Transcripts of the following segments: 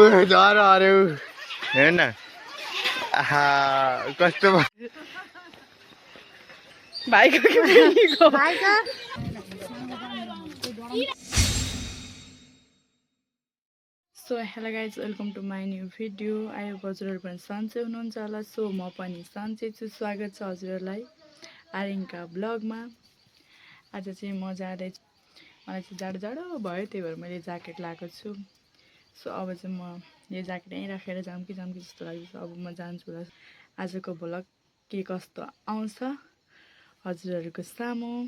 झर अरे हेर न कस्तो भाइको so hello guys welcome to my new video. आयो हजुरहरू पनि सन्चै हुनुहुन्छ होला। सो म पनि सन्चै छु। स्वागत छ हजुरहरूलाई आर्यनका ब्लगमा। आज चाहिँ म जाँदैछु, मलाई चाहिँ जाडो जाडो भयो, त्यही भएर मैले ज्याकेट लगाएको छु। सो अब चाहिँ म यो ज्याकेट यहीँ राखेर जाऊँ कि जस्तो लाग्दैछ। अब म जान्छु र आजको भ्लग के कस्तो आउँछ हजुरहरूको सामु।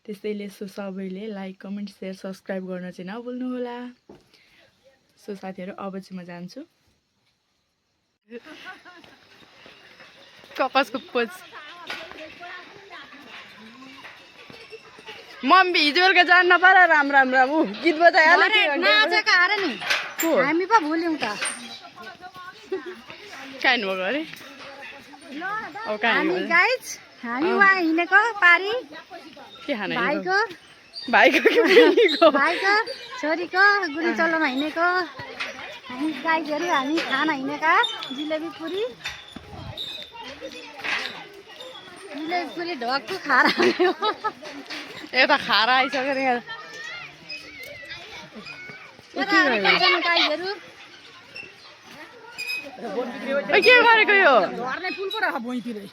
त्यसैले सो सबैले लाइक कमेन्ट सेयर सब्सक्राइब गर्न चाहिँ नभुल्नु होला। सो साथीहरू अब चाहिँ म जान्छु। कपासको पोज मम्मी हिजो बेलुका जान नपाएर राम राम राम गीत बजाइहाल्यो हामी पो भुल्यौँ त। कहाँ हिँड्नुभएको अरे? हामी गाइज हामी वहाँ हिँडेको पारी के खाना भाइको भाइको छोरीको गुली चल्लोमा हिँडेको हामी गाइजहरू हामी खाना हिँडेका जिलेबी पुरी ढक्कु खाएर यता खारा आइसक्यो नि गाइजहरू के गरेको यो पुल पो राख भुइँतिरै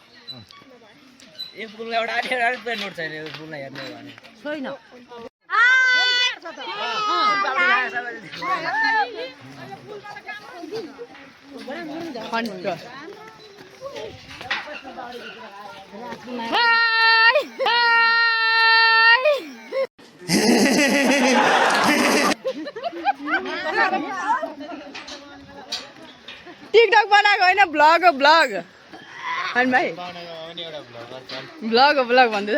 छैन। टिकटक बनाएको होइन, ब्लग हो ब्लग। होइन भाइ ब्लग हो ब्लग भन्दैछ।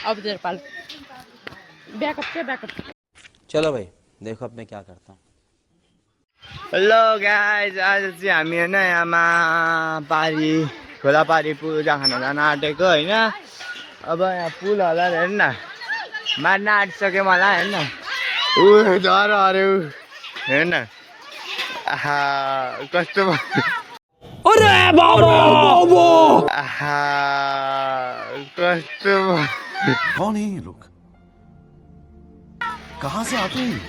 अब तेरो पालो ब्याकअप क्या ब्याकअप। चलो भाई देखो अब मैं क्या करता हूँ। हेलो गाइज, आज चाहिँ हामी होइन यहाँमा पारी खोला पारी पूजा खान जान आँटेको होइन। अब यहाँ पुल होला हेर न, मार्न आँटिसक्यो मलाई हेर न। झर अरे हेर न कस्तो कस्तो कौन है ये लोग, कहाँ से आते हैं?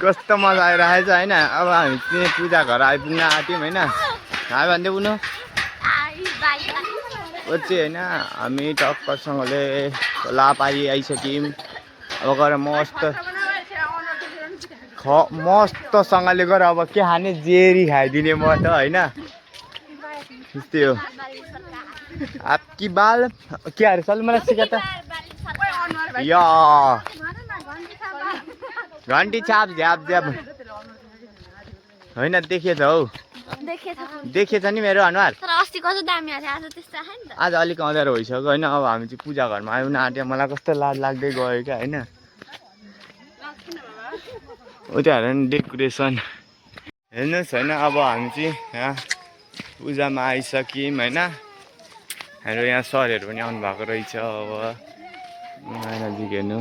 कस्तो मजा आइरहेछ होइन। अब हामी चाहिँ पूजा घर आइपुग्न आँट्यौँ होइन। हामी भन्दै पुग्नु ओ चाहिँ होइन, हामी टक्कसँगले खोला पारी आइसक्यौँ। अब गएर मस्तसँगले गएर अब के खाने जेरी खाइदिने म त होइन। त्यस्तै हो। आपकी बाल के अरे चल मलाई सिका त या घन्टी छाप झ्याप झ्याप होइन देखेछ हौ, देखेछ नि मेरो अनुहार। आज अलिक अँध्यारो भइसक्यो होइन। अब हामी चाहिँ पूजा घरमा आउन आँट्यो। मलाई कस्तो लाज लाग्दै गयो क्या होइन। उ त्यो हेर नि डेकोरेसन हेर्नुहोस् होइन। अब हामी चाहिँ यहाँ पूजामा आइसक्यौँ होइन। हाम्रो यहाँ सरहरू पनि आउनु भएको रहेछ। अब नजिक हेर्नु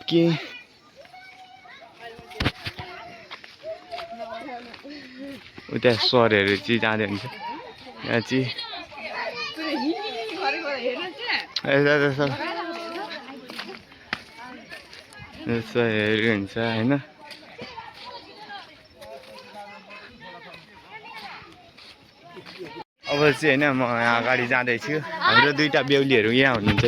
के उता सरहरू चाहिँ जाँदै हुन्छ। यहाँ चाहिँ यसो हेरी हुन्छ होइन। अब चाहिँ होइन म यहाँ अगाडि जाँदैछु। हाम्रो दुईवटा बेहुलीहरू यहाँ हुनुहुन्छ।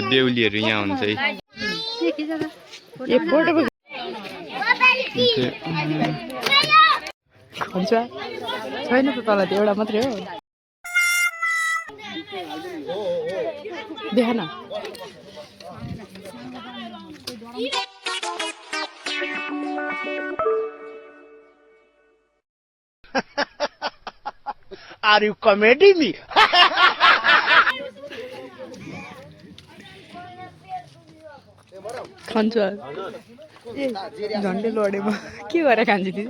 बेहुलीहरू यहाँ हुन्छ है। हुन्छ छैन त तल त्यो एउटा मात्रै हो। देख न Are you comedy me? खान्छ झन्डै लडेमा के गरेर खान्छ दिदी?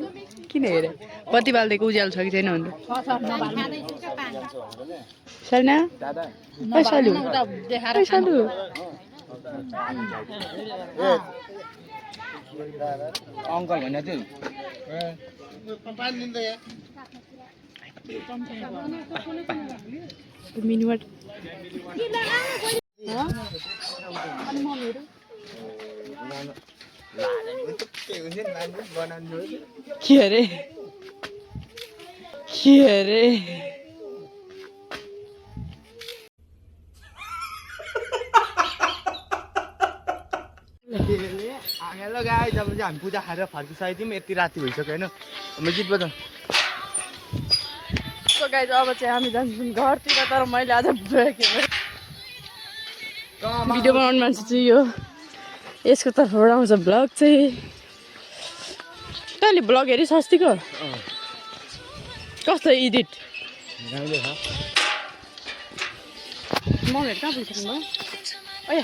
किन हेरे बत्ती बाल्दिएको उज्यालो छ कि छैन भनेर छैन ए सालु ए सालु अङ्कल भन्ने थियो मिनिमट के अरे हेलो गाइस अब चाहिँ हामी पूजा खाएर फर्किसकेको थियौँ यति राति भइसक्यो होइन म गीत बजाउँ सो गाइस अब चाहिँ हामी जान्छौँ घरतिर तर मैले आज भिडियो बनाउने मान्छे चाहिँ यो यसको तर्फबाट आउँछ भ्लग चाहिँ तैँले भ्लग हेरिस् अस्तिको कस्तो एडिट राम्रो छ मलहरू कहाँ पुगिसक्नु भयो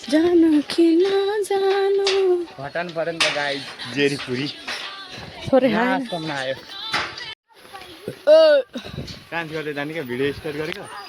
जानु कि नजानु घटानु पऱ्यो नि त गाई जेरी खुरी थोरै आयो डान्स गर्दै जाने क्या भिडियो स्टार्ट गरेको